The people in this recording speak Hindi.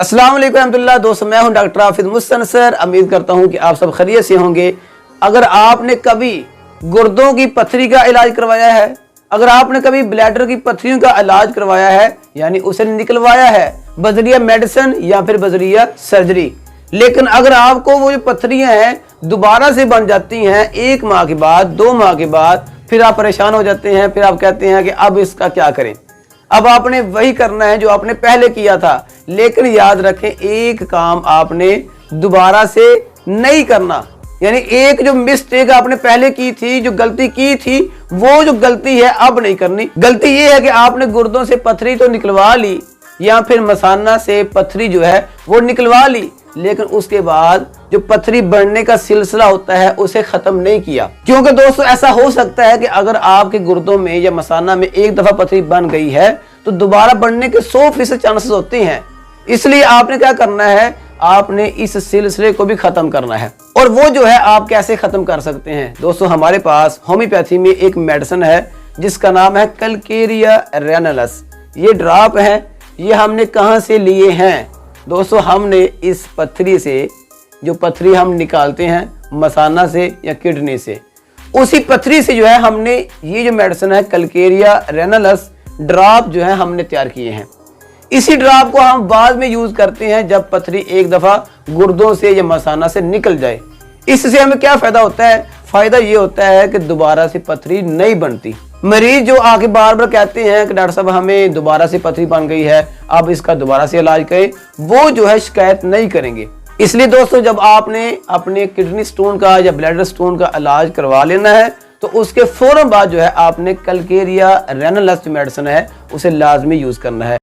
अस्सलाम वालेकुम रहमतुल्लाह। दोस्तों, मैं हूं डॉक्टर हाफिज मुस्तनसर। उम्मीद करता हूं कि आप सब खैरियत से होंगे। अगर आपने कभी गुर्दों की पथरी का इलाज करवाया है, अगर आपने कभी ब्लैडर की पथरियों का इलाज करवाया है, यानी उसे निकलवाया है बजरिया मेडिसिन या फिर बजरिया सर्जरी, लेकिन अगर आपको वो जो पथरियां हैं दोबारा से बन जाती हैं 1 माह के बाद, 2 माह के बाद, फिर आप परेशान हो जाते हैं। फिर आप कहते हैं कि अब इसका क्या करें। अब आपने वही करना है जो आपने पहले किया था, लेकिन याद रखें एक काम आपने दोबारा से नहीं करना। यानी एक जो मिस्टेक आपने पहले की थी, जो गलती की थी, वो जो गलती है अब नहीं करनी। गलती ये है कि आपने गुर्दों से पथरी तो निकलवा ली या फिर मसाना से पथरी जो है वो निकलवा ली, लेकिन उसके बाद जो पथरी बढ़ने का सिलसिला होता है उसे खत्म नहीं किया। क्योंकि दोस्तों ऐसा हो सकता है कि अगर आपके गुर्दों में या मसाना में एक दफा पथरी बन गई है तो दोबारा बढ़ने के 100% चांसेस होते हैं। इसलिए आपने क्या करना है, आपने इस सिलसिले को भी खत्म करना है। और वो जो है आप कैसे खत्म कर सकते हैं दोस्तों, हमारे पास होम्योपैथी में एक मेडिसिन है जिसका नाम है कैलकेरिया रेनलस। ये ड्रॉप है, ये हमने कहां से लिए हैं दोस्तों, हमने इस पथरी से, जो पथरी हम निकालते हैं मसाना से या किडनी से, उसी पथरी से जो है हमने ये जो मेडिसिन है कैलकेरिया रेनलस ड्रॉप जो है हमने तैयार किए हैं। इसी ड्रॉप को हम बाद में यूज करते हैं जब पथरी एक दफा गुर्दों से या मसाना से निकल जाए। इससे हमें क्या फायदा होता है? फायदा ये होता है कि दोबारा से पथरी नहीं बनती। मरीज जो आके बार बार कहते हैं कि डॉक्टर साहब हमें दोबारा से पथरी बन गई है, अब इसका दोबारा से इलाज करें, वो जो है शिकायत नहीं करेंगे। इसलिए दोस्तों जब आपने अपने किडनी स्टोन का या ब्लैडर स्टोन का इलाज करवा लेना है तो उसके फौरन बाद जो है आपने कैलकेरिया रेनलस मेडिसिन है उसे लाजमी यूज करना है।